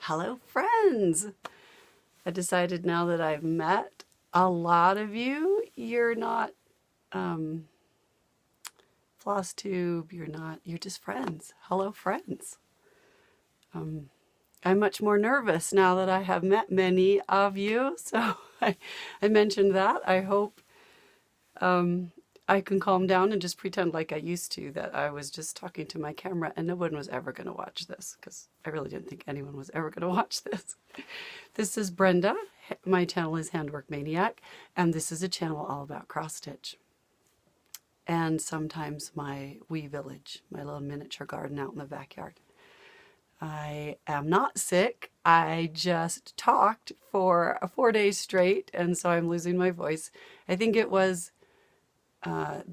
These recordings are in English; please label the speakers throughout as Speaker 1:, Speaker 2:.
Speaker 1: Hello friends! I decided now that I've met a lot of you, you're not Flosstube, you're just friends. Hello friends. I'm much more nervous now that I have met many of you, so I mentioned that. I hope I can calm down and just pretend like I used to, that I was just talking to my camera and no one was ever going to watch this, because I really didn't think anyone was ever going to watch this. This is Brenda. My channel is Handwork Maniac, and this is a channel all about cross stitch. And sometimes my wee village, my little miniature garden out in the backyard. I am not sick. I just talked for 4 days straight, and so I'm losing my voice. I think it was a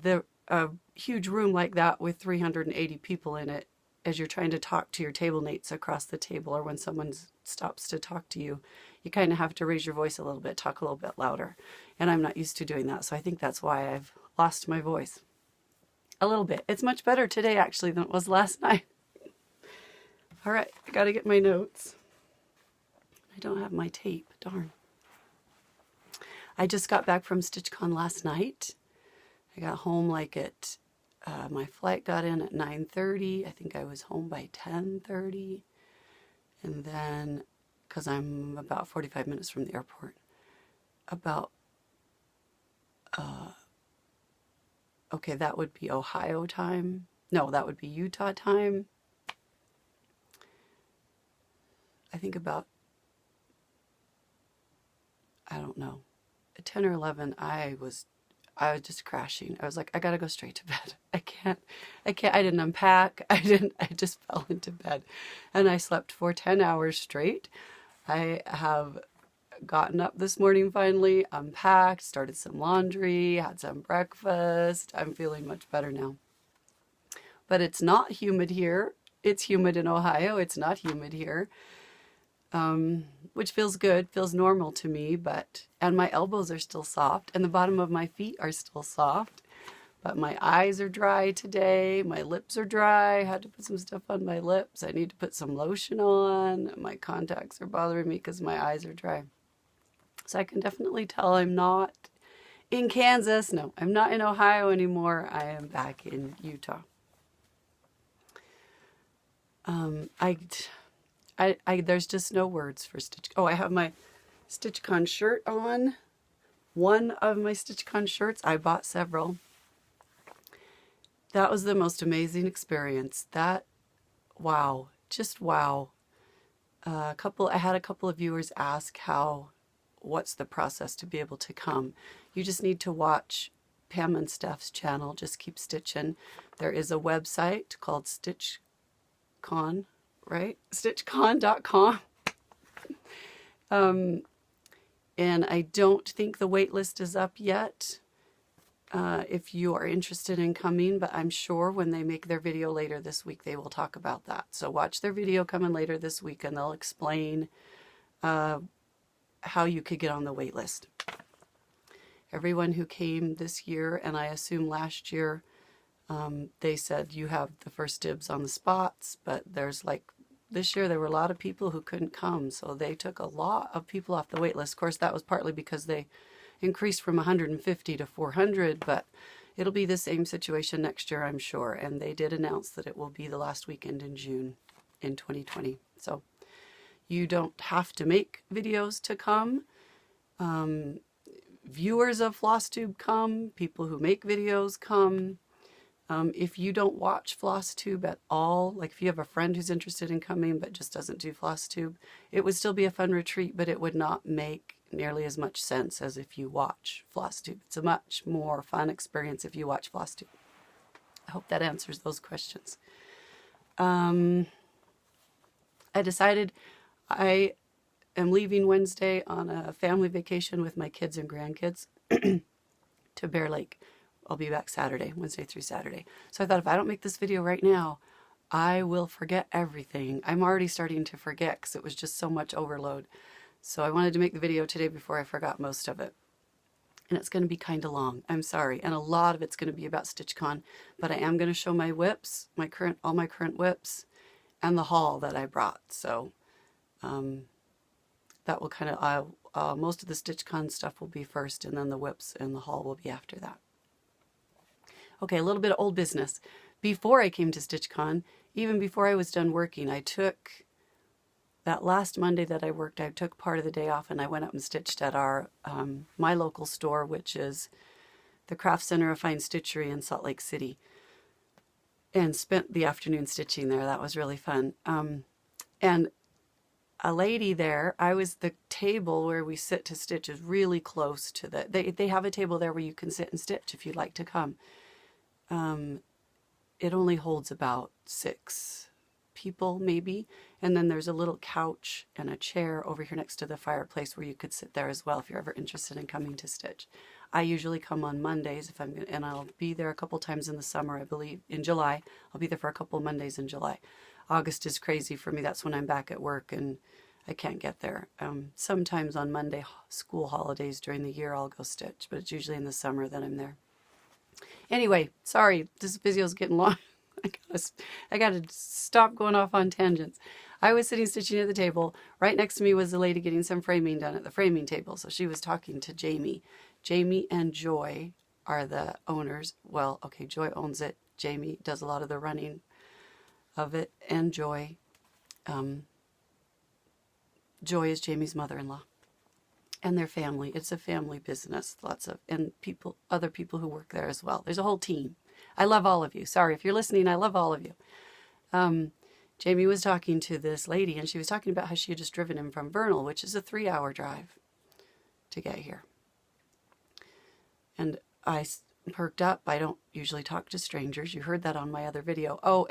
Speaker 1: huge room like that with 380 people in it, as you're trying to talk to your table mates across the table, or when someone stops to talk to you, you kind of have to raise your voice a little bit, talk a little bit louder. And I'm not used to doing that, so I think that's why I've lost my voice a little bit. It's much better today, actually, than it was last night. All right, I got to get my notes. I don't have my tape, darn. I just got back from StitchCon last night. I got home like at, my flight got in at 9:30. I think I was home by 10:30. And then, because I'm about 45 minutes from the airport, okay, that would be Ohio time. No, that would be Utah time. I think about, I don't know, at 10 or 11, I was just crashing. I was like, I gotta go straight to bed. I can't, I didn't unpack. I just fell into bed. And I slept for 10 hours straight. I have gotten up this morning finally, unpacked, started some laundry, had some breakfast. I'm feeling much better now. But it's not humid here. It's humid in Ohio. It's not humid here. Which feels good, feels normal to me, and my elbows are still soft, and the bottom of my feet are still soft, but my eyes are dry today, my lips are dry, I had to put some stuff on my lips, I need to put some lotion on, my contacts are bothering me because my eyes are dry. So I can definitely tell I'm not in Kansas, no, I'm not in Ohio anymore, I am back in Utah. There's just no words for Stitch. Oh, I have my StitchCon shirt on. One of my StitchCon shirts. I bought several. That was the most amazing experience. Wow, just wow. I had a couple of viewers ask what's the process to be able to come. You just need to watch Pam and Steph's channel. Just keep stitching. There is a website called StitchCon. Right? StitchCon.com. And I don't think the wait list is up yet if you are interested in coming, but I'm sure when they make their video later this week, they will talk about that. So watch their video coming later this week and they'll explain how you could get on the wait list. Everyone who came this year, and I assume last year, they said you have the first dibs on the spots, but this year there were a lot of people who couldn't come, so they took a lot of people off the wait list. Of course, that was partly because they increased from 150 to 400, but it'll be the same situation next year, I'm sure. And they did announce that it will be the last weekend in June in 2020. So you don't have to make videos to come. Viewers of Flosstube come, people who make videos come. If you don't watch Flosstube at all, like if you have a friend who's interested in coming but just doesn't do Flosstube, it would still be a fun retreat, but it would not make nearly as much sense as if you watch Flosstube. It's a much more fun experience if you watch Flosstube. I hope that answers those questions. I decided I am leaving Wednesday on a family vacation with my kids and grandkids to Bear Lake. I'll be back Saturday, Wednesday through Saturday. So I thought if I don't make this video right now, I will forget everything. I'm already starting to forget because it was just so much overload. So I wanted to make the video today before I forgot most of it. And it's going to be kind of long. I'm sorry. And a lot of it's going to be about StitchCon. But I am going to show my whips, all my current whips, and the haul that I brought. So That will kind of, most of the StitchCon stuff will be first, and then the whips and the haul will be after that. Okay, a little bit of old business. Before I came to StitchCon, even before I was done working, I took, that last Monday that I worked, I took part of the day off and I went up and stitched at our, my local store, which is the Craft Center of Fine Stitchery in Salt Lake City, and spent the afternoon stitching there. That was really fun. And a lady there, the table where we sit to stitch is really close to they have a table there where you can sit and stitch if you'd like to come. It only holds about 6 people maybe, and then there's a little couch and a chair over here next to the fireplace where you could sit there as well if you're ever interested in coming to stitch. I usually come on Mondays and I'll be there a couple times in the summer, I believe. In July, I'll be there for a couple of Mondays in July. August is crazy for me. That's when I'm back at work and I can't get there. Sometimes on Monday school holidays during the year I'll go stitch, but it's usually in the summer that I'm there. Anyway, sorry, this video is getting long. I gotta stop going off on tangents. I was sitting stitching at the table. Right next to me was the lady getting some framing done at the framing table. So she was talking to Jamie. Jamie and Joy are the owners. Well, okay, Joy owns it. Jamie does a lot of the running of it. And Joy, Joy is Jamie's mother-in-law. And their family. It's a family business. And other people who work there as well. There's a whole team. I love all of you. Sorry, if you're listening, I love all of you. Jamie was talking to this lady, and she was talking about how she had just driven him from Vernal, which is a 3-hour drive to get here. And I perked up. I don't usually talk to strangers. You heard that on my other video. Oh,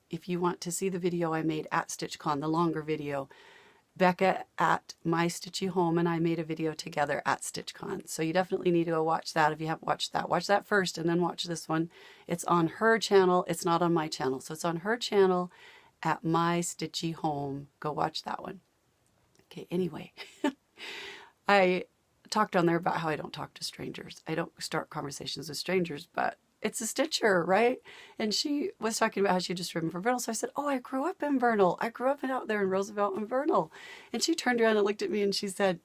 Speaker 1: if you want to see the video I made at StitchCon, the longer video, Becca at My Stitchy Home and I made a video together at StitchCon. So you definitely need to go watch that if you haven't watched that. Watch that first and then watch this one. It's on her channel. It's not on my channel. So it's on her channel at My Stitchy Home. Go watch that one. Okay, anyway. I talked on there about how I don't talk to strangers. I don't start conversations with strangers, but it's a stitcher, right? And she was talking about how she just driven from Vernal. So I said, oh, I grew up in Vernal. I grew up out there in Roosevelt and Vernal. And she turned around and looked at me and she said,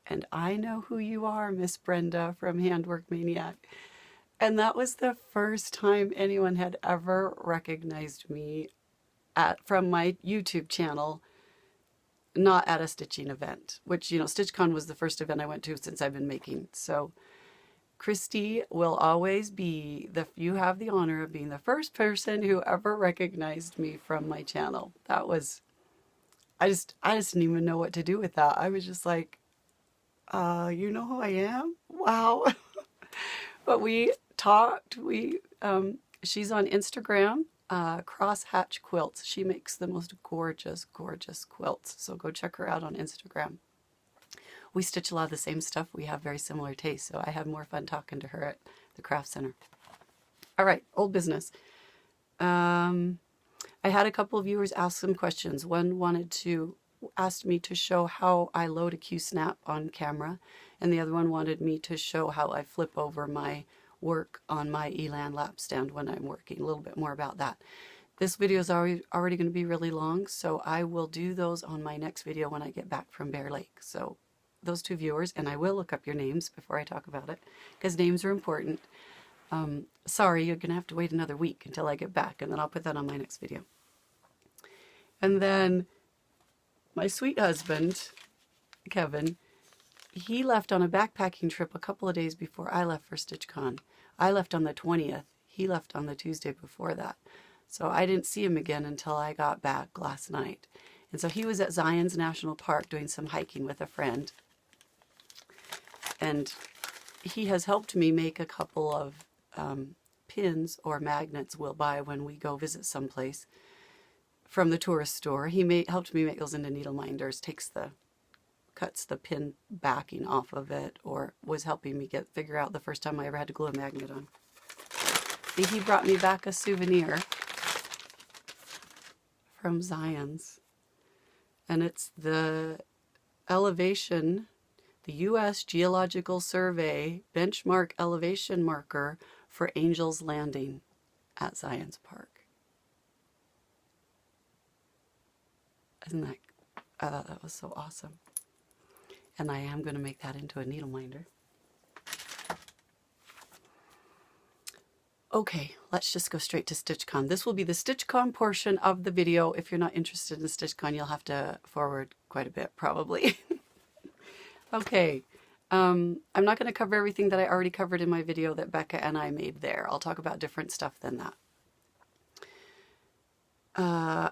Speaker 1: and I know who you are, Miss Brenda from Handwork Maniac. And that was the first time anyone had ever recognized me from my YouTube channel, not at a stitching event, which, you know, StitchCon was the first event I went to since I've been making. So Christy will always be you have the honor of being the first person who ever recognized me from my channel. That was, I just didn't even know what to do with that. I was just like, you know who I am? Wow. But we talked, she's on Instagram, Crosshatch Quilts. She makes the most gorgeous, gorgeous quilts. So go check her out on Instagram. We stitch a lot of the same stuff. We have very similar tastes, so I had more fun talking to her at the Craft Center. All right, old business. I had a couple of viewers ask some questions. One asked me to show how I load a Q-snap on camera, and the other one wanted me to show how I flip over my work on my Elan lap stand when I'm working. A little bit more about that. This video is already going to be really long, so I will do those on my next video when I get back from Bear Lake. So those 2 viewers, and I will look up your names before I talk about it, because names are important. Sorry, you're going to have to wait another week until I get back, and then I'll put that on my next video. And then my sweet husband, Kevin, he left on a backpacking trip a couple of days before I left for StitchCon. I left on the 20th. He left on the Tuesday before that. So I didn't see him again until I got back last night. And so he was at Zion's National Park doing some hiking with a friend. And he has helped me make a couple of pins or magnets we'll buy when we go visit someplace from the tourist store. He helped me make those into needle minders, cuts the pin backing off of it, or was helping me figure out the first time I ever had to glue a magnet on. He brought me back a souvenir from Zion's. And it's the elevation, the U.S. Geological Survey benchmark elevation marker for Angel's Landing at Zion's Park. Isn't that, I thought that was so awesome. And I am going to make that into a needle minder. Okay, let's just go straight to StitchCon. This will be the StitchCon portion of the video. If you're not interested in StitchCon, you'll have to forward quite a bit, probably. Okay, I'm not going to cover everything that I already covered in my video that Becca and I made there. I'll talk about different stuff than that.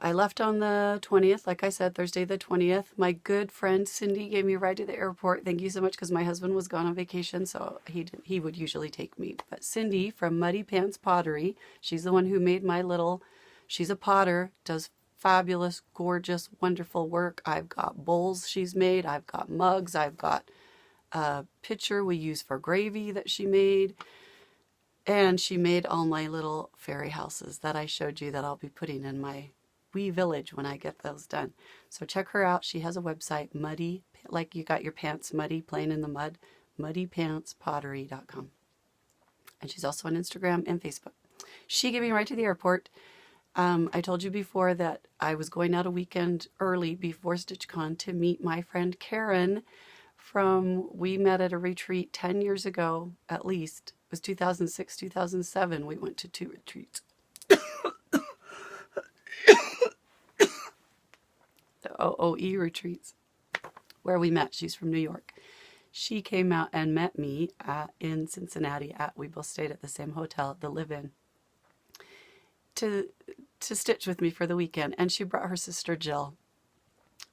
Speaker 1: I left on the 20th, like I said, Thursday the 20th. My good friend Cindy gave me a ride to the airport. Thank you so much, because my husband was gone on vacation, so he would usually take me. But Cindy from Muddy Pants Pottery, she's the one who made my little, she's a potter, does fabulous, gorgeous, wonderful work. I've got bowls she's made. I've got mugs. I've got a pitcher we use for gravy that she made. And she made all my little fairy houses that I showed you that I'll be putting in my wee village when I get those done. So check her out. She has a website, muddy, like you got your pants muddy, playing in the mud, muddypantspottery.com. And she's also on Instagram and Facebook. She gave me right to the airport. I told you before that I was going out a weekend early before StitchCon to meet my friend Karen we met at a retreat 10 years ago, at least. It was 2006, 2007. We went to 2 retreats. The OOE retreats, where we met. She's from New York. She came out and met me in Cincinnati. We both stayed at the same hotel, the Live-In, to stitch with me for the weekend. And she brought her sister Jill.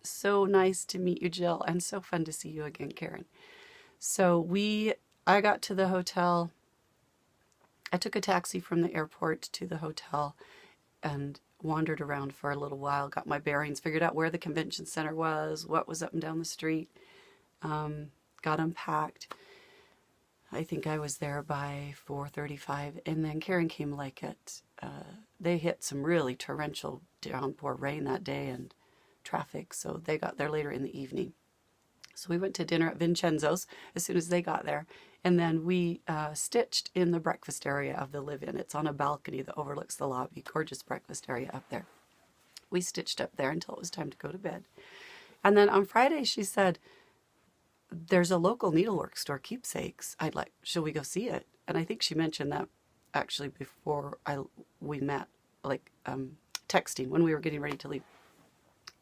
Speaker 1: So nice to meet you, Jill, and so fun to see you again, Karen. So I got to the hotel. I took a taxi from the airport to the hotel and wandered around for a little while, got my bearings, figured out where the convention center was, what was up and down the street, got unpacked. I think I was there by 4:35, and then Karen came like they hit some really torrential downpour rain that day and traffic, so they got there later in the evening. So we went to dinner at Vincenzo's as soon as they got there, and then we stitched in the breakfast area of the Live-In. It's on a balcony that overlooks the lobby. Gorgeous breakfast area up there. We stitched up there until it was time to go to bed. And then on Friday she said, there's a local needlework store, Keepsakes. Shall we go see it? And I think she mentioned that actually before we met, texting when we were getting ready to leave.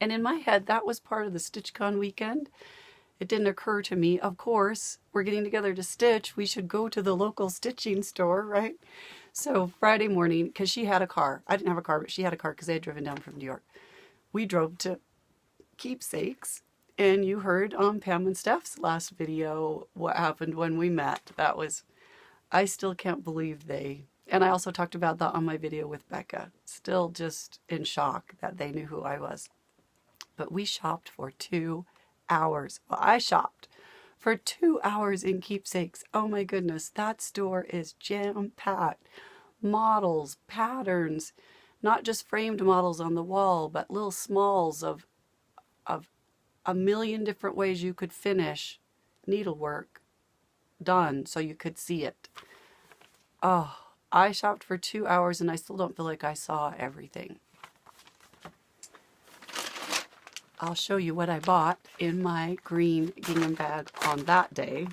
Speaker 1: And in my head, that was part of the StitchCon weekend. It didn't occur to me, of course, we're getting together to stitch. We should go to the local stitching store, right? So Friday morning, because she had a car. I didn't have a car, but she had a car because they had driven down from New York. We drove to Keepsakes, and you heard on Pam and Steph's last video what happened when we met. I still can't believe and I also talked about that on my video with Becca. Still just in shock that they knew who I was. But we shopped for 2 hours. Well, I shopped for 2 hours in Keepsakes. Oh my goodness, that store is jam-packed. Models, patterns, not just framed models on the wall, but little smalls of a million different ways you could finish needlework done so you could see it. Oh, I shopped for 2 hours and I still don't feel like I saw everything. I'll show you what I bought in my green gingham bag on that day.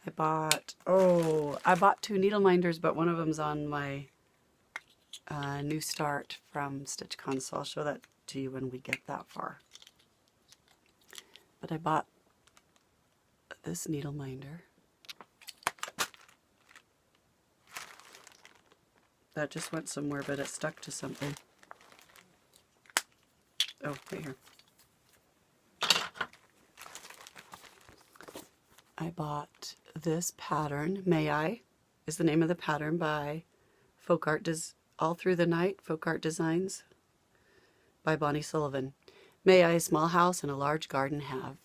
Speaker 1: I bought 2 needle minders, but one of them's on my new start from StitchCon, so I'll show that to you when we get that far. But I bought this needle minder. That just went somewhere, but it stuck to something. Oh, right here. I bought this pattern, May I, is the name of the pattern, by Folk Art All Through the Night, Folk Art Designs by Bonnie Sullivan. May I, a small house and a large garden have.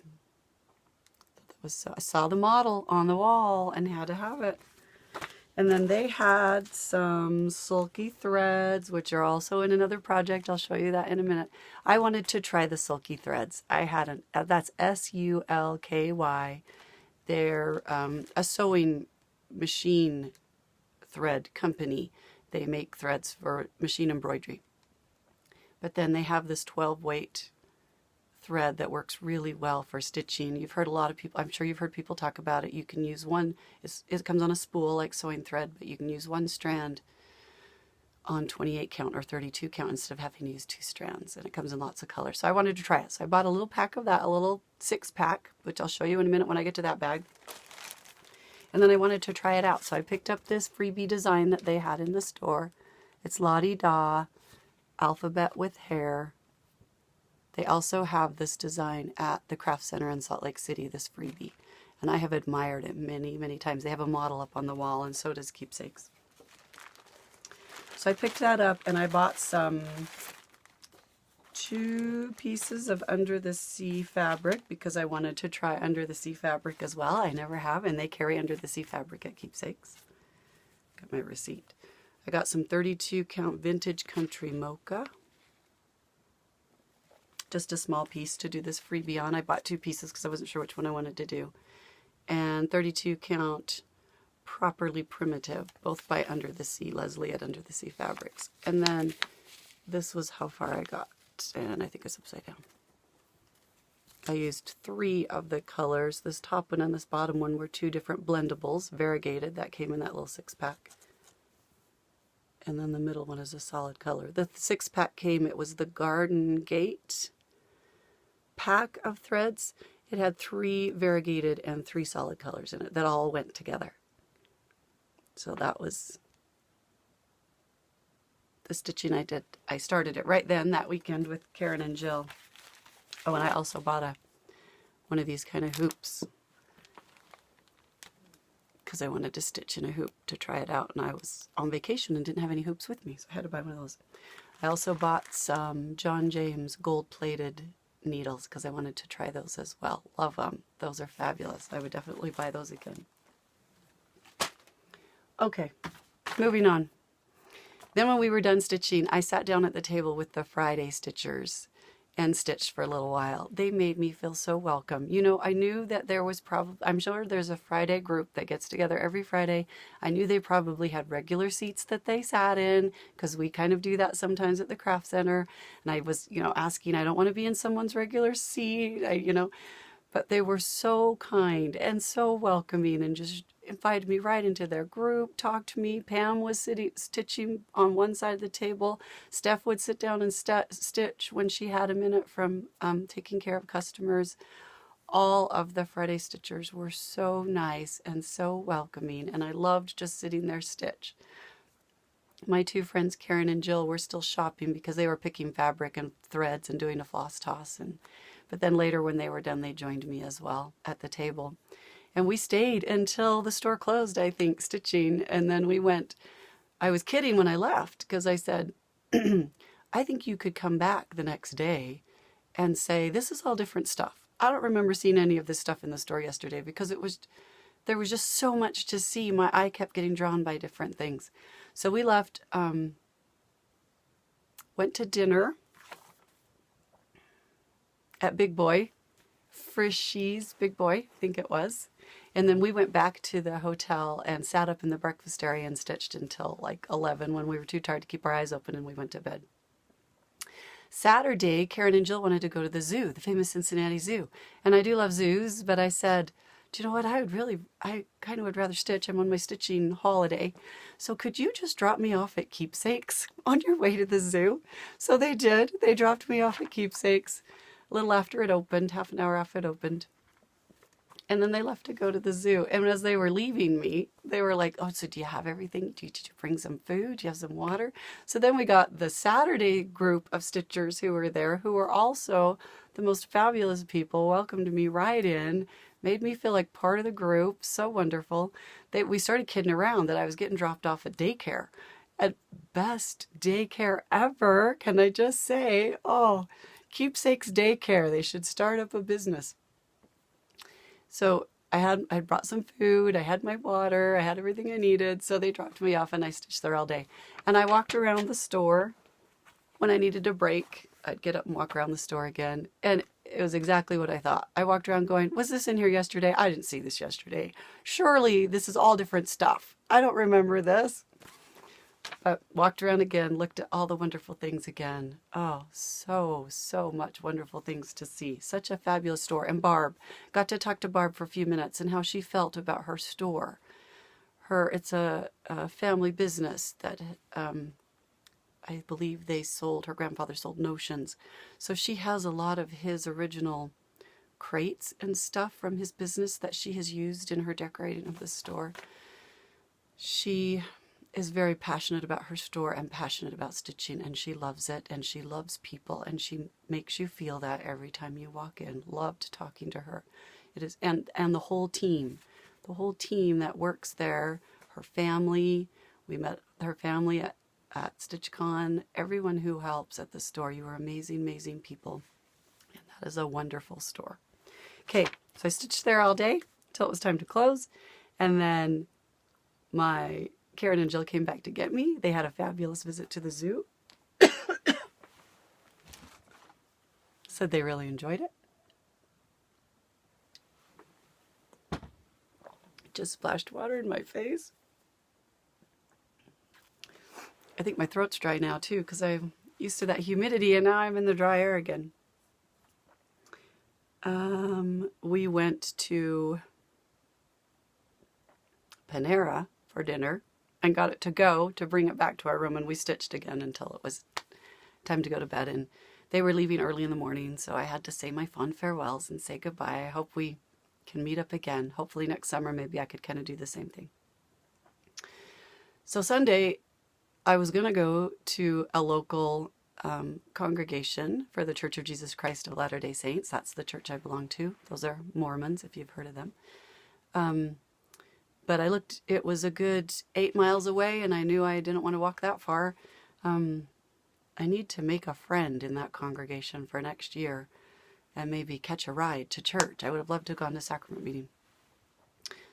Speaker 1: I saw the model on the wall and had to have it. And then they had some Sulky threads, which are also in another project. I'll show you that in a minute. I wanted to try the Sulky threads. That's S-U-L-K-Y. They're a sewing machine thread company. They make threads for machine embroidery. But then they have this 12 weight thread that works really well for stitching. You've heard a lot of people, I'm sure you've heard people talk about it. You can use one, it comes on a spool like sewing thread, but you can use one strand on 28 count or 32 count instead of having to use 2 strands, and it comes in lots of colors. So I wanted to try it. So I bought a little pack of that, a little 6-pack, which I'll show you in a minute when I get to that bag. And then I wanted to try it out. So I picked up this freebie design that they had in the store. It's La-Di-Da, alphabet with Hare. They also have this design at the Craft Center in Salt Lake City, this freebie. And I have admired it many, many times. They have a model up on the wall, and so does Keepsakes. So I picked that up, and I bought 2 pieces of Under the Sea fabric because I wanted to try Under the Sea fabric as well. I never have, and they carry Under the Sea fabric at Keepsakes. Got my receipt. I got some 32 count vintage country mocha. Just a small piece to do this freebie on. I bought 2 pieces because I wasn't sure which one I wanted to do. And 32 count properly primitive, both by Under the Sea, Leslie at Under the Sea Fabrics. And then this was how far I got, and I think it's upside down. I used 3 of the colors. This top one and this bottom one were 2 different blendables, variegated, that came in that little 6-pack. And then the middle one is a solid color. The 6-pack came, it was the Garden Gate pack of threads. It had 3 variegated and 3 solid colors in it that all went together. So that was the stitching I did. I started it right then that weekend with Karen and Jill. Oh, and I also bought one of these kind of hoops because I wanted to stitch in a hoop to try it out, and I was on vacation and didn't have any hoops with me, so I had to buy one of those. I also bought some John James gold-plated needles because I wanted to try those as well. Love them. Those are fabulous. I would definitely buy those again. Okay, moving on. Then when we were done stitching, I sat down at the table with the Friday stitchers and stitched for a little while. They made me feel so welcome. You know, I knew that there was probably, I'm sure there's a Friday group that gets together every Friday. I knew they probably had regular seats that they sat in because we kind of do that sometimes at the Craft Center. And I was, you know, asking, I don't want to be in someone's regular seat, but they were so kind and so welcoming and just invited me right into their group, talked to me. Pam was stitching on one side of the table. Steph would sit down and stitch when she had a minute from taking care of customers. All of the Friday stitchers were so nice and so welcoming, and I loved just sitting there stitch. My 2 friends, Karen and Jill, were still shopping because they were picking fabric and threads and doing a floss toss. But then later when they were done, they joined me as well at the table. And we stayed until the store closed, I think, stitching. And then we went, I was kidding when I left because I said, I think you could come back the next day and say, this is all different stuff. I don't remember seeing any of this stuff in the store yesterday because there was just so much to see. My eye kept getting drawn by different things. So we left, went to dinner at Big Boy, Frisch's Big Boy, I think it was. And then we went back to the hotel and sat up in the breakfast area and stitched until like 11 when we were too tired to keep our eyes open, and we went to bed. Saturday, Karen and Jill wanted to go to the zoo, the famous Cincinnati Zoo. And I do love zoos, but I said, do you know what, I kind of would rather stitch. I'm on my stitching holiday. So could you just drop me off at Keepsakes on your way to the zoo? So they did. They dropped me off at Keepsakes a little after it opened, half an hour after it opened. And then they left to go to the zoo. And as they were leaving me, they were like, oh, so do you have everything? Did you bring some food? Do you have some water? So then we got the Saturday group of stitchers who were there, who were also the most fabulous people, welcomed me right in, made me feel like part of the group. So wonderful. We started kidding around that I was getting dropped off at daycare. At best daycare ever, can I just say? Oh, Keepsakes Daycare. They should start up a business. So I brought some food, I had my water, I had everything I needed, so they dropped me off and I stitched there all day. And I walked around the store when I needed a break. I'd get up and walk around the store again. And it was exactly what I thought. I walked around going, was this in here yesterday? I didn't see this yesterday. Surely this is all different stuff. I don't remember this. But walked around again, looked at all the wonderful things again. Oh, so much wonderful things to see. Such a fabulous store. And Barb, got to talk to Barb for a few minutes and how she felt about her store. It's a family business that I believe her grandfather sold notions. So she has a lot of his original crates and stuff from his business that she has used in her decorating of the store. She is very passionate about her store and passionate about stitching, and she loves it, and she loves people, and she makes you feel that every time you walk in. Loved talking to her. It is, and the whole team that works there, her family. We met her family at StitchCon. Everyone who helps at the store, you are amazing people, and that is a wonderful store. Okay, so I stitched there all day till it was time to close, and then Karen and Jill came back to get me. They had a fabulous visit to the zoo. Said they really enjoyed it. Just splashed water in my face. I think my throat's dry now too, because I'm used to that humidity and now I'm in the dry air again. We went to Panera for dinner and got it to go to bring it back to our room, and we stitched again until it was time to go to bed. And they were leaving early in the morning, so I had to say my fond farewells and say goodbye. I hope we can meet up again. Hopefully next summer maybe I could kind of do the same thing. So Sunday I was going to go to a local congregation for the Church of Jesus Christ of Latter-day Saints. That's the church I belong to. Those are Mormons, if you've heard of them. But I looked, it was a good 8 miles away, and I knew I didn't want to walk that far. I need to make a friend in that congregation for next year and maybe catch a ride to church. I would have loved to have gone to sacrament meeting.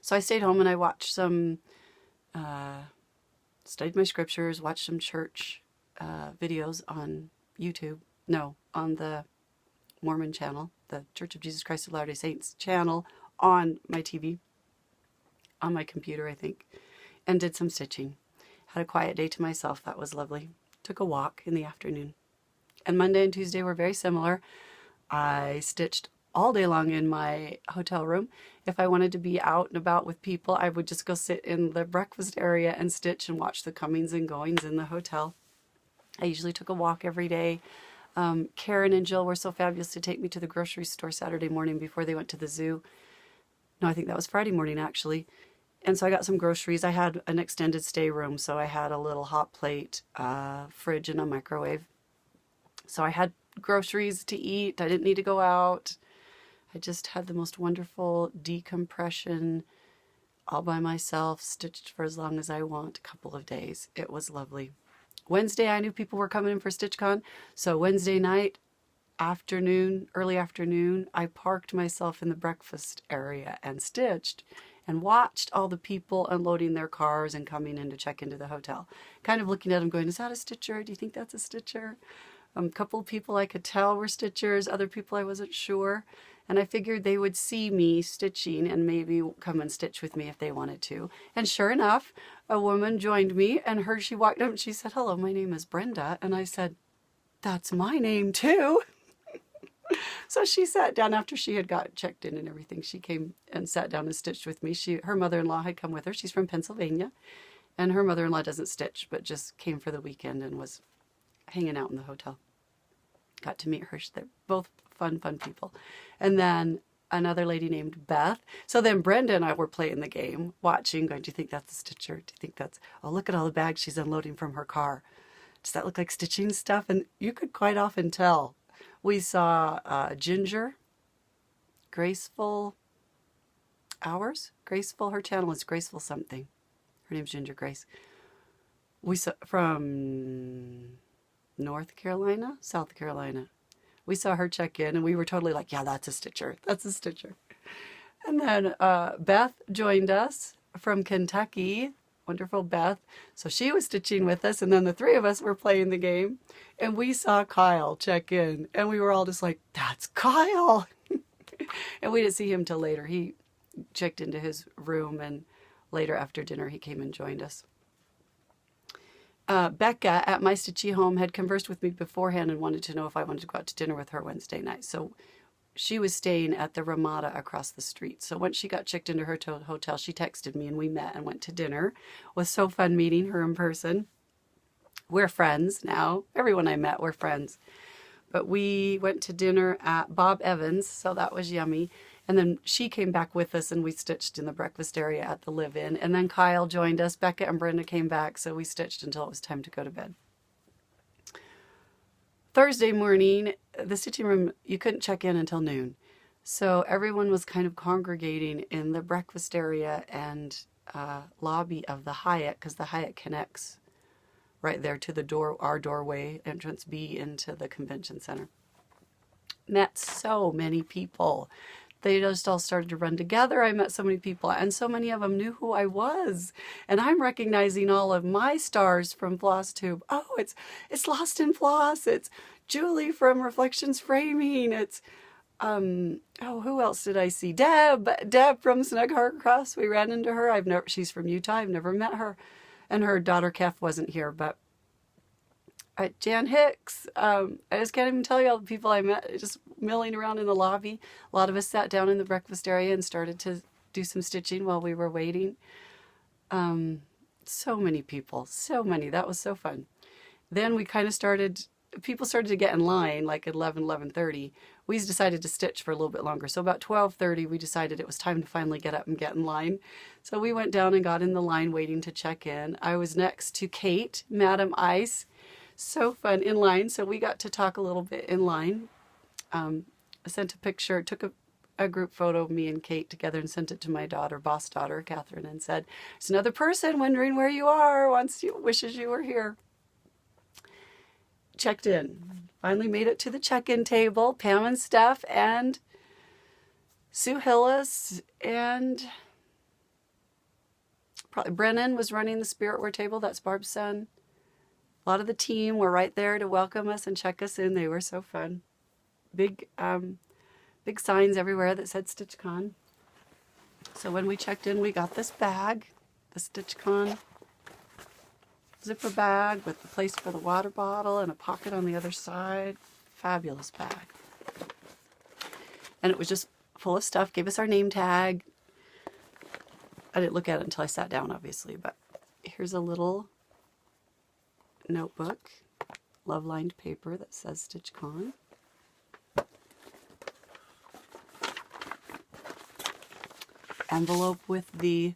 Speaker 1: So I stayed home and I watched some, studied my scriptures, watched some church videos on YouTube. No, on the Mormon channel, the Church of Jesus Christ of Latter-day Saints channel on my TV. On my computer, I think, and did some stitching. Had a quiet day to myself. That was lovely. Took a walk in the afternoon. And Monday and Tuesday were very similar. I stitched all day long in my hotel room. If I wanted to be out and about with people, I would just go sit in the breakfast area and stitch and watch the comings and goings in the hotel. I usually took a walk every day. Karen and Jill were so fabulous to take me to the grocery store Saturday morning before they went to the zoo. No, I think that was Friday morning, actually. And so I got some groceries. I had an extended stay room, so I had a little hot plate, fridge, and a microwave. So I had groceries to eat. I didn't need to go out. I just had the most wonderful decompression all by myself, stitched for as long as I want, a couple of days. It was lovely. Wednesday, I knew people were coming in for StitchCon, so Wednesday night, early afternoon, I parked myself in the breakfast area and stitched and watched all the people unloading their cars and coming in to check into the hotel. Kind of looking at them going, is that a stitcher? Do you think that's a stitcher? A couple of people I could tell were stitchers, other people I wasn't sure. And I figured they would see me stitching and maybe come and stitch with me if they wanted to. And sure enough, a woman joined me, and she walked up and she said, hello, my name is Brenda. And I said, that's my name too. So she sat down after she had got checked in and everything. She came and sat down and stitched with me. Her mother-in-law had come with her. She's from Pennsylvania. And her mother-in-law doesn't stitch, but just came for the weekend and was hanging out in the hotel. Got to meet her. They're both fun people. And then another lady named Beth. So then Brenda and I were playing the game, watching, going, do you think that's a stitcher? Do you think that's, oh, look at all the bags she's unloading from her car. Does that look like stitching stuff? And you could quite often tell. We saw Ginger, Graceful Hours. Graceful, her channel is Graceful something. Her name's Ginger Grace. We saw from North Carolina, South Carolina. We saw her check in and we were totally like, yeah, that's a stitcher. That's a stitcher. And then Beth joined us from Kentucky. wonderful Beth. So she was stitching with us, and then the three of us were playing the game, and we saw Kyle check in, and we were all just like, that's Kyle. And we didn't see him till later. He checked into his room, and later after dinner he came and joined us. Becca at My Stitchy Home had conversed with me beforehand and wanted to know if I wanted to go out to dinner with her Wednesday night. So she was staying at the Ramada across the street. So once she got checked into her hotel, she texted me and we met and went to dinner. It was so fun meeting her in person. We're friends now. Everyone I met, we're friends. But we went to dinner at Bob Evans, so that was yummy. And then she came back with us and we stitched in the breakfast area at the live-in. And then Kyle joined us. Becca and Brenda came back, so we stitched until it was time to go to bed. Thursday morning, the stitching room, you couldn't check in until noon. So everyone was kind of congregating in the breakfast area and lobby of the Hyatt, because the Hyatt connects right there to the door, our doorway, entrance B into the convention center. Met so many people. They just all started to run together. I met so many people, and so many of them knew who I was. And I'm recognizing all of my stars from Flosstube. Oh, it's Lost in Floss. It's Julie from Reflections Framing. It's who else did I see? Deb from Snug Heart Cross. We ran into her. She's from Utah. I've never met her, and her daughter Kef wasn't here, but. Jan Hicks. I just can't even tell you all the people I met just milling around in the lobby. A lot of us sat down in the breakfast area and started to do some stitching while we were waiting. So many people, so many. That was so fun. Then we kind of people started to get in line like at 11:30. We decided to stitch for a little bit longer. So about 12:30, we decided it was time to finally get up and get in line. So we went down and got in the line waiting to check in. I was next to Kate, Madam Ice. So fun in line. So we got to talk a little bit in line. I sent a picture, took a group photo of me and Kate together and sent it to my boss daughter, Catherine, and said, there's another person wondering where you are, wishes you were here. Checked in. Finally made it to the check-in table. Pam and Steph and Sue Hillis and probably Brennan was running the Spirit Wear table. That's Barb's son. A lot of the team were right there to welcome us and check us in. They were so fun. Big signs everywhere that said StitchCon. So when we checked in, we got this bag, the StitchCon zipper bag with the place for the water bottle and a pocket on the other side. Fabulous bag. And it was just full of stuff. Gave us our name tag. I didn't look at it until I sat down, obviously, but here's a little notebook, love-lined paper that says StitchCon. Envelope with the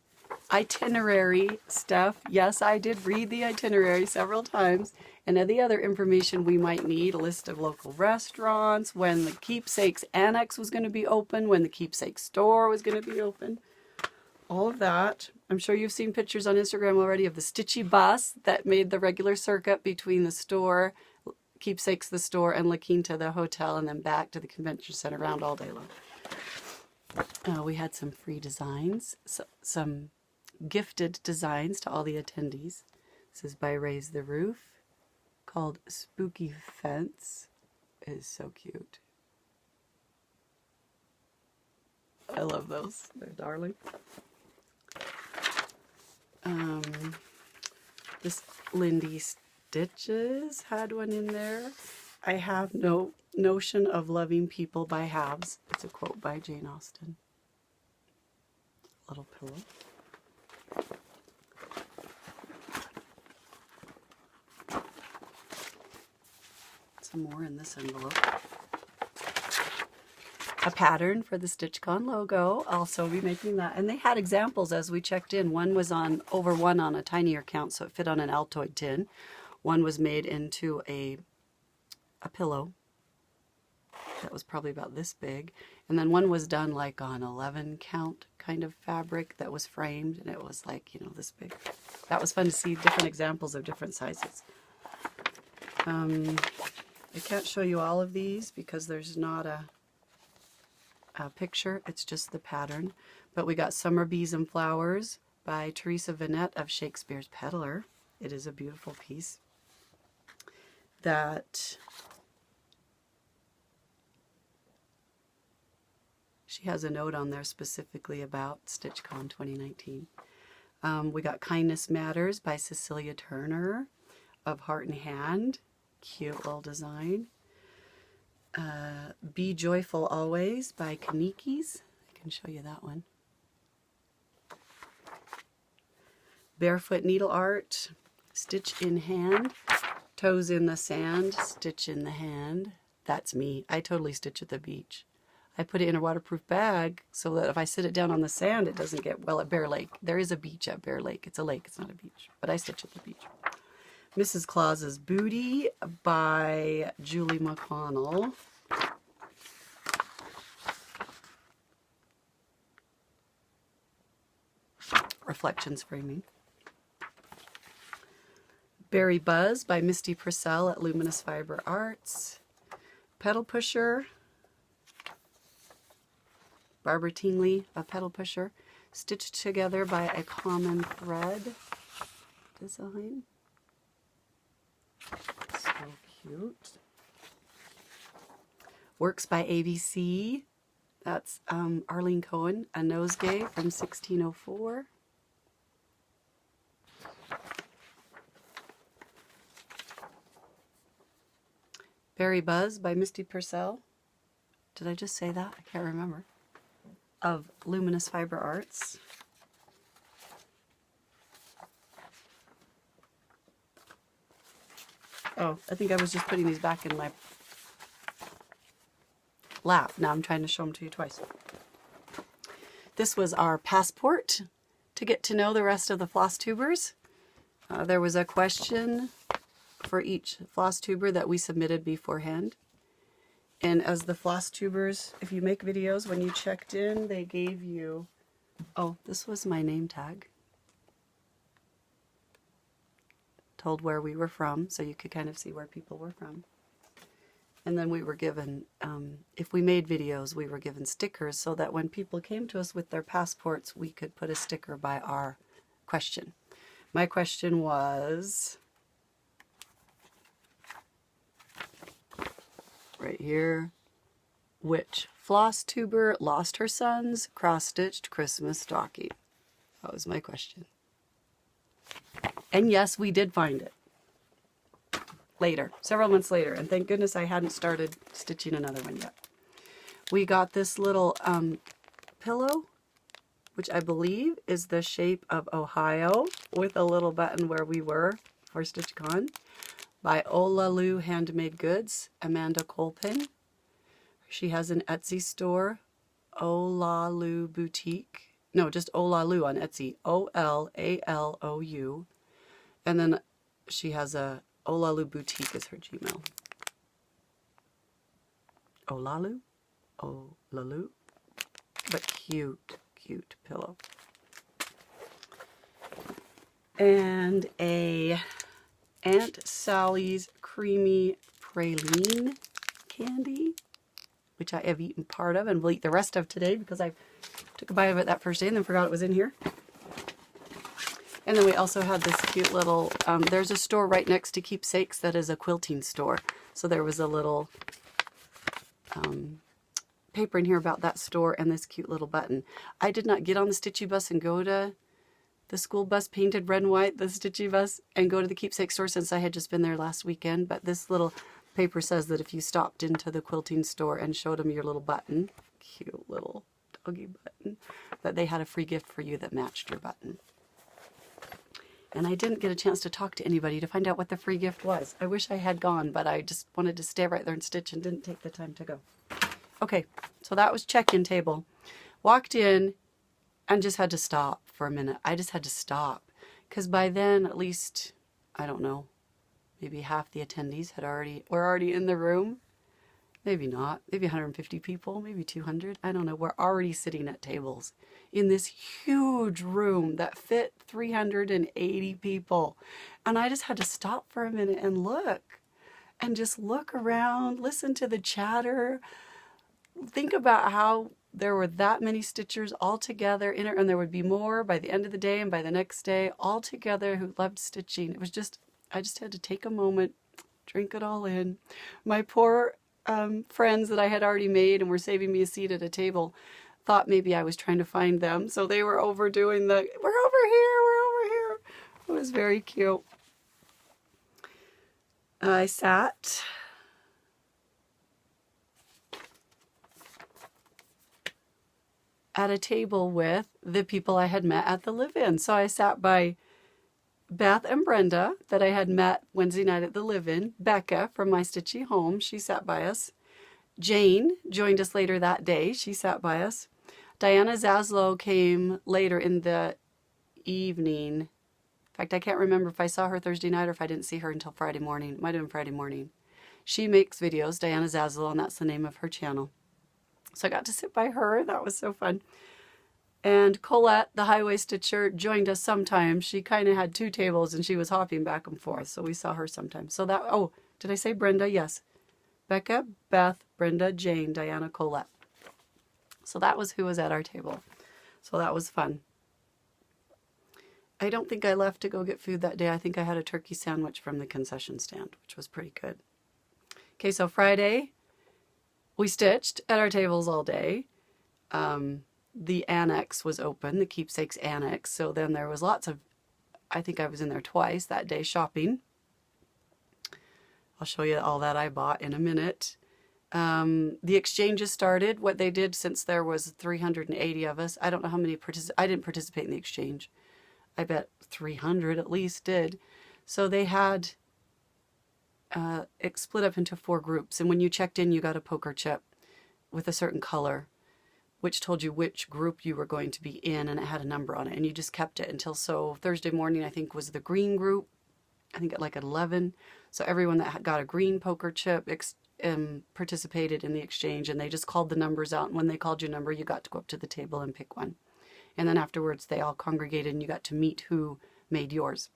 Speaker 1: itinerary stuff. Yes, I did read the itinerary several times. And the other information we might need, a list of local restaurants, when the Keepsakes Annex was going to be open, when the Keepsake store was going to be open. All of that. I'm sure you've seen pictures on Instagram already of the Stitchy bus that made the regular circuit between the store, Keepsakes the store, and La Quinta the hotel, and then back to the convention center around all day long. We had some free designs, some gifted designs to all the attendees. This is by Raise the Roof, called Spooky Fence. It is so cute. I love those. They're darling. This Lindy Stitches had one in there. I have no notion of loving people by halves. It's a quote by Jane Austen. Little pillow. Some more in this envelope. A pattern for the StitchCon logo. I'll also be making that. And they had examples as we checked in. One was over one on a tinier count, so it fit on an Altoid tin. One was made into a pillow that was probably about this big. And then one was done like on 11 count kind of fabric that was framed, and it was like, this big. That was fun to see different examples of different sizes. I can't show you all of these because there's not a picture. It's just the pattern. But we got Summer Bees and Flowers by Teresa Vanette of Shakespeare's Peddler. It is a beautiful piece that she has a note on there specifically about StitchCon 2019. We got Kindness Matters by Cecilia Turner of Heart and Hand. Cute little design. Be Joyful Always by Kanikis. I can show you that one. Barefoot Needle Art, Stitch in Hand, Toes in the Sand, Stitch in the Hand. That's me. I totally stitch at the beach. I put it in a waterproof bag so that if I sit it down on the sand, it doesn't get, well, at Bear Lake. There is a beach at Bear Lake. It's a lake, it's not a beach, but I stitch at the beach. Mrs. Claus's Booty by Julie McConnell. Reflections Framing. Berry Buzz by Misty Purcell at Luminous Fiber Arts. Pedal Pusher, Barbara Tingley, a Pedal Pusher. Stitched Together by a Common Thread design. So cute. Works by ABC. That's Arlene Cohen, A Nosegay from 1604. Berry Buzz by Misty Purcell. Did I just say that? I can't remember. Of Luminous Fiber Arts. Oh, I think I was just putting these back in my lap. Now I'm trying to show them to you twice. This was our passport to get to know the rest of the Flosstubers. There was a question for each Flosstuber that we submitted beforehand. And as the Flosstubers, if you make videos, when you checked in, they gave you, oh, this was my name tag. Told where we were from, so you could kind of see where people were from. And then we were given, if we made videos, we were given stickers so that when people came to us with their passports, we could put a sticker by our question. My question was, right here, which Flosstuber lost her son's cross-stitched Christmas stocking? That was my question. And yes, we did find it. Later, several months later, and thank goodness I hadn't started stitching another one yet. We got this little pillow, which I believe is the shape of Ohio, with a little button where we were for StitchCon, by Olalu Handmade Goods, Amanda Colpin. She has an Etsy store, Olalu Boutique. No, just Olalu on Etsy, O-L-A-L-O-U. And then she has a Olalu Boutique is her Gmail. Olalu? Olalu? But cute, cute pillow. And a Aunt Sally's Creamy Praline candy, which I have eaten part of and will eat the rest of today because I took a bite of it that first day and then forgot it was in here. And then we also had this cute little, there's a store right next to Keepsakes that is a quilting store. So there was a little paper in here about that store and this cute little button. I did not get on the Stitchy bus and go to the school bus painted red and white, the Stitchy bus, and go to the Keepsake store since I had just been there last weekend. But this little paper says that if you stopped into the quilting store and showed them your little button, cute little doggy button, that they had a free gift for you that matched your button. And I didn't get a chance to talk to anybody to find out what the free gift was. I wish I had gone, but I just wanted to stay right there and stitch and didn't take the time to go. Okay, so that was check-in table. Walked in and just had to stop for a minute. I just had to stop because by then, at least, I don't know, maybe half the attendees were already in the room. Maybe not. Maybe 150 people, maybe 200. I don't know. We're already sitting at tables in this huge room that fit 380 people. And I just had to stop for a minute and look. And just look around, listen to the chatter. Think about how there were that many stitchers all together in it, and there would be more by the end of the day and by the next day, all together, who loved stitching. It was just, I just had to take a moment, drink it all in. My poor friends that I had already made and were saving me a seat at a table thought maybe I was trying to find them, so they were overdoing the, we're over here, we're over here. It was very cute. I sat at a table with the people I had met at the live-in. So I sat by Beth and Brenda that I had met Wednesday night at the live-in. Becca from My Stitchy Home, she sat by us. Jane joined us later that day. She sat by us. Diana Zaslow came later in the evening. In fact, I can't remember if I saw her Thursday night or if I didn't see her until Friday morning. It might have been Friday morning. She makes videos, Diana Zaslow, and that's the name of her channel. So I got to sit by her. That was so fun. And Colette, the highway stitcher, joined us sometimes. She kind of had two tables and she was hopping back and forth. So we saw her sometimes. So that, oh, did I say Brenda? Yes. Becca, Beth, Brenda, Jane, Diana, Colette. So that was who was at our table. So that was fun. I don't think I left to go get food that day. I think I had a turkey sandwich from the concession stand, which was pretty good. Okay, so Friday, we stitched at our tables all day. The annex was open, the Keepsakes Annex. So then there was lots of, I think I was in there twice that day shopping. I'll show you all that I bought in a minute. The exchanges started. What they did, since there was 380 of us, I don't know how many I didn't participate in the exchange. I bet 300 at least did. So they had it split up into 4 groups. And when you checked in, you got a poker chip with a certain color, which told you which group you were going to be in, and it had a number on it. And you just kept it until, so Thursday morning, I think, was the green group. I think at like 11. So everyone that got a green poker chip participated in the exchange, and they just called the numbers out. And when they called your number, you got to go up to the table and pick one. And then afterwards, they all congregated and you got to meet who made yours.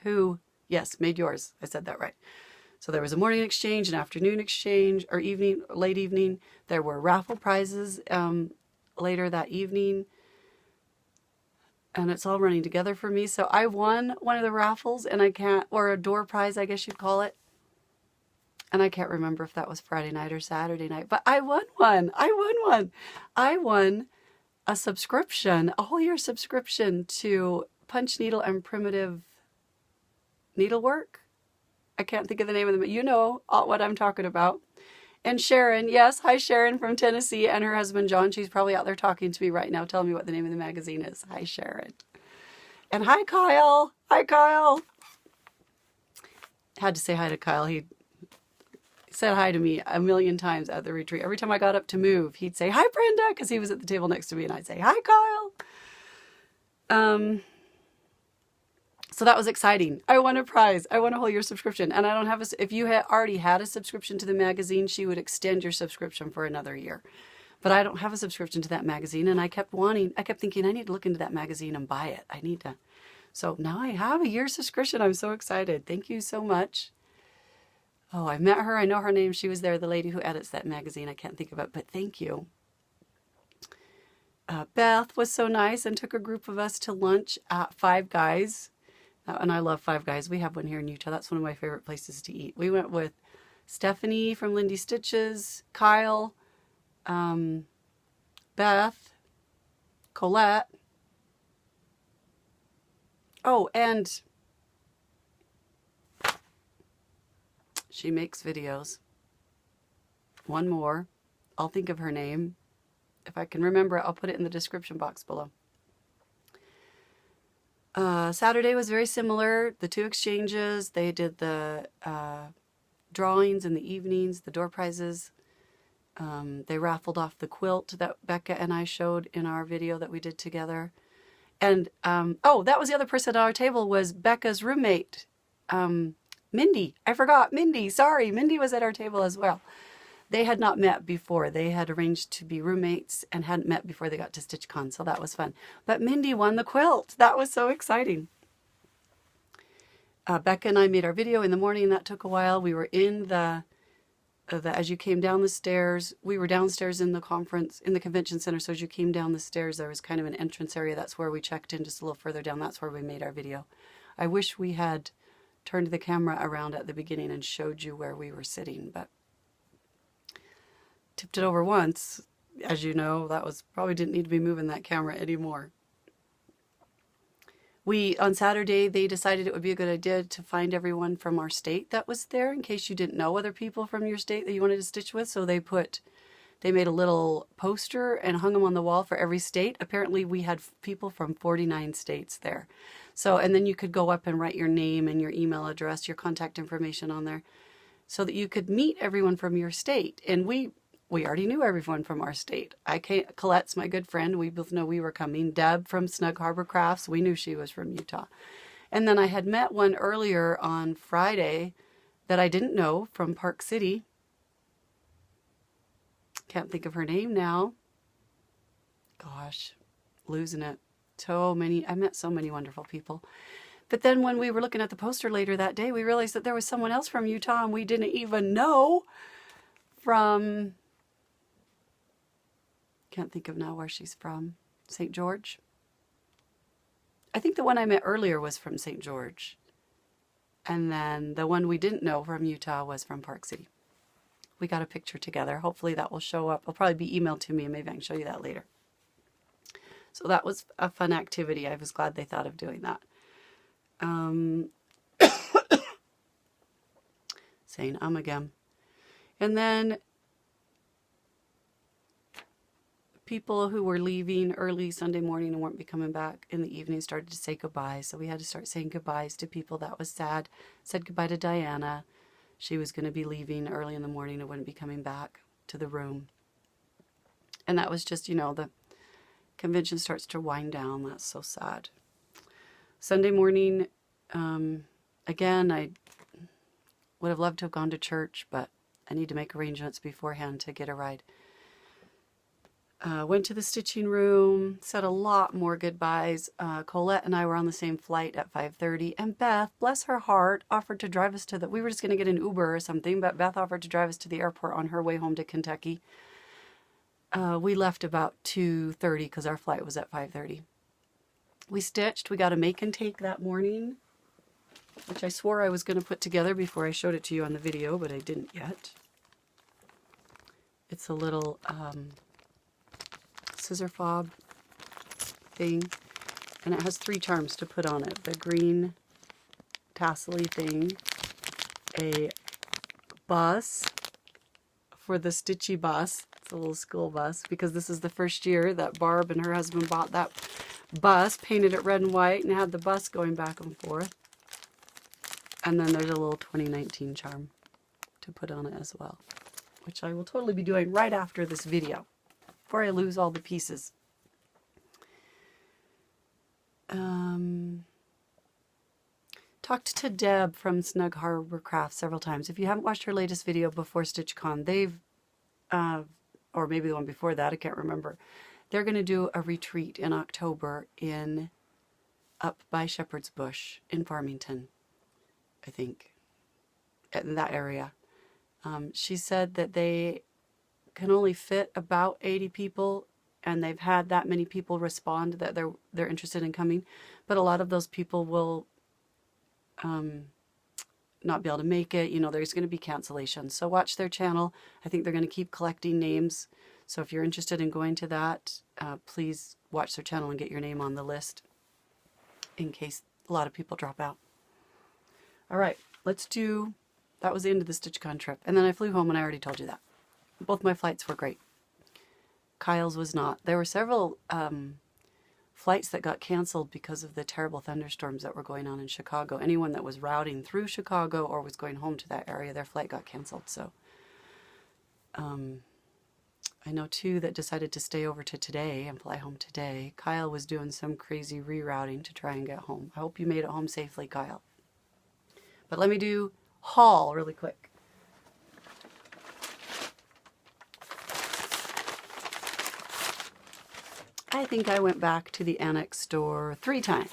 Speaker 1: Who, yes, made yours. I said that right. So there was a morning exchange, an afternoon exchange, or evening, late evening. There were raffle prizes later that evening. And it's all running together for me. So I won one of the raffles, and I can't, or a door prize, I guess you'd call it. And I can't remember if that was Friday night or Saturday night, but I won one. I won one. I won a subscription, a whole year subscription to Punch Needle and Primitive Needlework. I can't think of the name of them, but you know what I'm talking about. And Sharon, yes, hi Sharon from Tennessee, and her husband John. She's probably out there talking to me right now, telling me what the name of the magazine is. Hi Sharon. And hi Kyle. Hi Kyle. Had to say hi to Kyle. He said hi to me a million times at the retreat. Every time I got up to move, he'd say, hi Brenda, because he was at the table next to me, and I'd say, hi Kyle. So that was exciting. I won a prize. I won a whole year subscription. And I don't have a, if you had already had a subscription to the magazine, she would extend your subscription for another year. But I don't have a subscription to that magazine. And I kept thinking, I need to look into that magazine and buy it. I need to. So now I have a year subscription. I'm so excited. Thank you so much. Oh, I met her. I know her name. She was there, the lady who edits that magazine. I can't think of it, but thank you. Beth was so nice and took a group of us to lunch at Five Guys. And I love Five Guys. We have one here in Utah. That's one of my favorite places to eat. We went with Stephanie from Lindy Stitches, Kyle, Beth, Colette. Oh, and she makes videos. One more. I'll think of her name. If I can remember it, I'll put it in the description box below. Saturday was very similar. The 2 exchanges, they did the drawings in the evenings, the door prizes. They raffled off the quilt that Becca and I showed in our video that we did together. And, oh, that was the other person at our table, was Becca's roommate, Mindy. I forgot, Mindy, sorry. Mindy was at our table as well. They had not met before. They had arranged to be roommates and hadn't met before they got to StitchCon, so that was fun. But Mindy won the quilt. That was so exciting. Becca and I made our video in the morning, and that took a while. We were in the that as you came down the stairs, we were downstairs in the convention center. So as you came down the stairs, there was kind of an entrance area. That's where we checked in. Just a little further down, that's where we made our video. I wish we had turned the camera around at the beginning and showed you where we were sitting, but tipped it over once. As you know, that was probably didn't need to be moving that camera anymore. On Saturday, they decided it would be a good idea to find everyone from our state that was there, in case you didn't know other people from your state that you wanted to stitch with. So they made a little poster and hung them on the wall for every state. Apparently we had people from 49 states there. So, and then you could go up and write your name and your email address, your contact information on there, so that you could meet everyone from your state. And we already knew everyone from our state. Colette's my good friend. We both know we were coming. Deb from Snug Harbor Crafts, we knew she was from Utah. And then I had met one earlier on Friday that I didn't know from Park City. Can't think of her name now. Gosh, losing it. I met so many wonderful people. But then when we were looking at the poster later that day, we realized that there was someone else from Utah and we didn't even know from... Can't think of now where she's from. St. George? I think the one I met earlier was from St. George. And then the one we didn't know from Utah was from Park City. We got a picture together. Hopefully that will show up. It'll probably be emailed to me and maybe I can show you that later. So that was a fun activity. I was glad they thought of doing that. Saying again. And then people who were leaving early Sunday morning and weren't be coming back in the evening started to say goodbye. So we had to start saying goodbyes to people. That was sad. Said goodbye to Diana. She was going to be leaving early in the morning and wouldn't be coming back to the room. And that was just, the convention starts to wind down. That's so sad. Sunday morning, again, I would have loved to have gone to church, but I need to make arrangements beforehand to get a ride. Went to the stitching room, said a lot more goodbyes. Colette and I were on the same flight at 5:30, and Beth, bless her heart, offered to drive us we were just going to get an Uber or something, but Beth offered to drive us to the airport on her way home to Kentucky. We left about 2:30 because our flight was at 5:30. We stitched. We got a make and take that morning, which I swore I was going to put together before I showed it to you on the video, but I didn't yet. It's a little scissor fob thing, and it has 3 charms to put on it. The green tassel-y thing, a bus for the stitchy bus. It's a little school bus, because this is the first year that Barb and her husband bought that bus, painted it red and white, and had the bus going back and forth. And then there's a little 2019 charm to put on it as well, which I will totally be doing right after this video, before I lose all the pieces. Talked to Deb from Snug Harbor Crafts several times. If you haven't watched her latest video before StitchCon, they've, or maybe the one before that, I can't remember. They're going to do a retreat in October up by Shepherd's Bush in Farmington, I think, in that area. She said that they can only fit about 80 people, and they've had that many people respond that they're interested in coming, but a lot of those people will not be able to make it. There's going to be cancellations. So watch their channel. I think they're going to keep collecting names. So if you're interested in going to that, please watch their channel and get your name on the list in case a lot of people drop out. All right, that was the end of the StitchCon trip. And then I flew home, and I already told you that. Both my flights were great. Kyle's was not. There were several flights that got canceled because of the terrible thunderstorms that were going on in Chicago. Anyone that was routing through Chicago or was going home to that area, their flight got canceled. So I know 2 that decided to stay over to today and fly home today. Kyle was doing some crazy rerouting to try and get home. I hope you made it home safely, Kyle. But let me do haul really quick. I think I went back to the Annex store 3 times.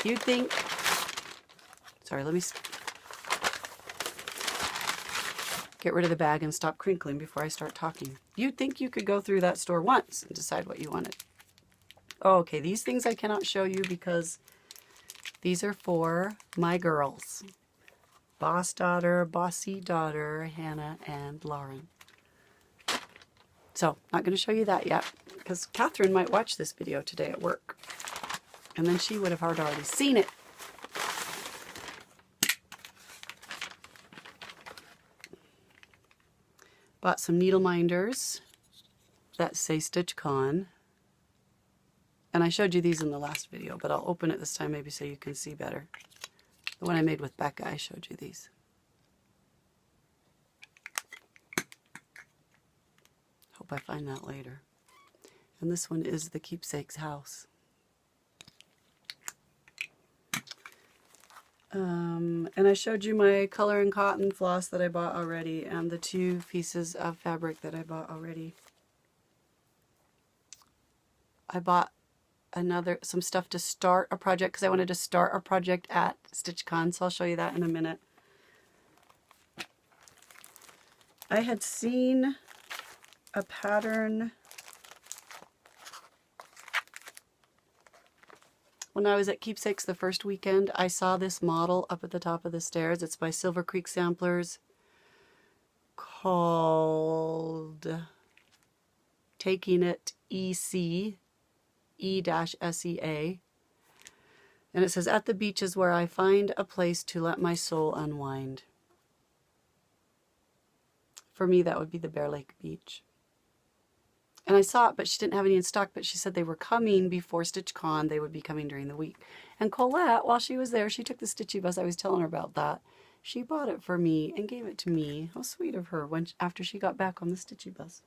Speaker 1: You'd think... Sorry, let me... get rid of the bag and stop crinkling before I start talking. You'd think you could go through that store once and decide what you wanted. Oh, okay, these things I cannot show you because these are for my girls. Bossy daughter, Hannah and Lauren. So, not going to show you that yet because Catherine might watch this video today at work. And then she would have already seen it. Bought some needle minders that say Stitch Con. And I showed you these in the last video, but I'll open it this time maybe so you can see better. The one I made with Becca, I showed you these. Hope I find that later. And this one is the Keepsake's House. And I showed you my color and cotton floss that I bought already and the 2 pieces of fabric that I bought already. I bought some stuff to start a project because I wanted to start a project at StitchCon, so I'll show you that in a minute. I had seen a pattern when I was at Keepsakes the first weekend. I saw this model up at the top of the stairs. It's by Silver Creek Samplers, called Taking It EC, E-SEA. And it says, at the beach is where I find a place to let my soul unwind. For me, that would be the Bear Lake Beach. And I saw it, but she didn't have any in stock, but she said they were coming before StitchCon. They would be coming during the week. And Colette, while she was there, she took the Stitchy bus. I was telling her about that. She bought it for me and gave it to me. How sweet of her after she got back on the Stitchy bus.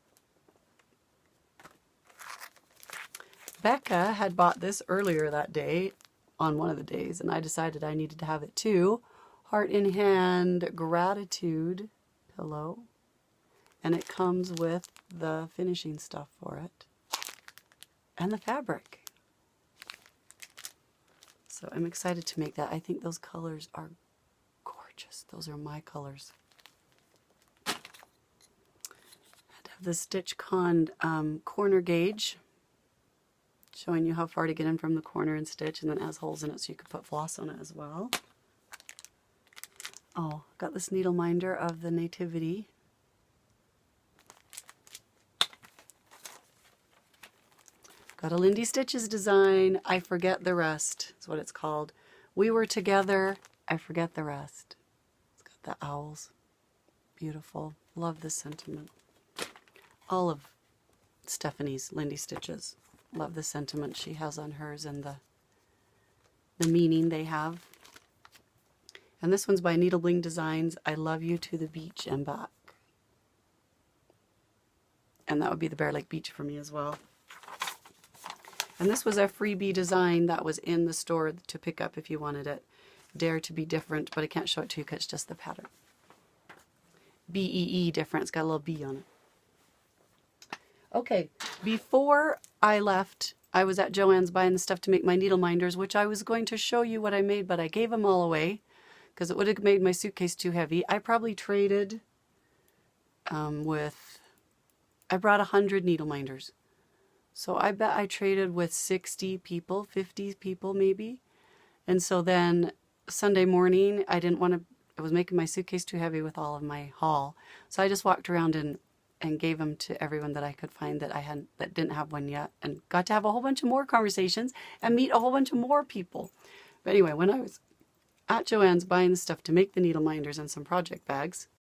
Speaker 1: Becca had bought this earlier that day, on one of the days, and I decided I needed to have it too. Heart in Hand Gratitude pillow. And it comes with the finishing stuff for it. And the fabric. So I'm excited to make that. I think those colors are gorgeous. Those are my colors. I have the StitchCon corner gauge, showing you how far to get in from the corner and stitch, and then it has holes in it so you can put floss on it as well. Oh, got this needle minder of the Nativity. Got a Lindy Stitches design, I Forget the Rest, is what it's called. We were together, I forget the rest. It's got the owls. Beautiful. Love this sentiment. All of Stephanie's Lindy Stitches. Love the sentiment she has on hers and the meaning they have. And this one's by Needle Bling Designs, I Love You to the Beach and Back. And that would be the Bear Lake Beach for me as well. And this was a freebie design that was in the store to pick up if you wanted it. Dare to be different, but I can't show it to you because it's just the pattern. B-E-E different. It's got a little B on it. Okay, before I left, I was at Joann's buying the stuff to make my needle minders, which I was going to show you what I made, but I gave them all away because it would have made my suitcase too heavy. I probably traded I brought 100 needle minders. So I bet I traded with 60 people, 50 people maybe. And so then Sunday morning, I was making my suitcase too heavy with all of my haul. So I just walked around and gave them to everyone that I could find that didn't have one yet, and got to have a whole bunch of more conversations and meet a whole bunch of more people. But anyway, when I was at Joann's buying the stuff to make the needle minders and some project bags,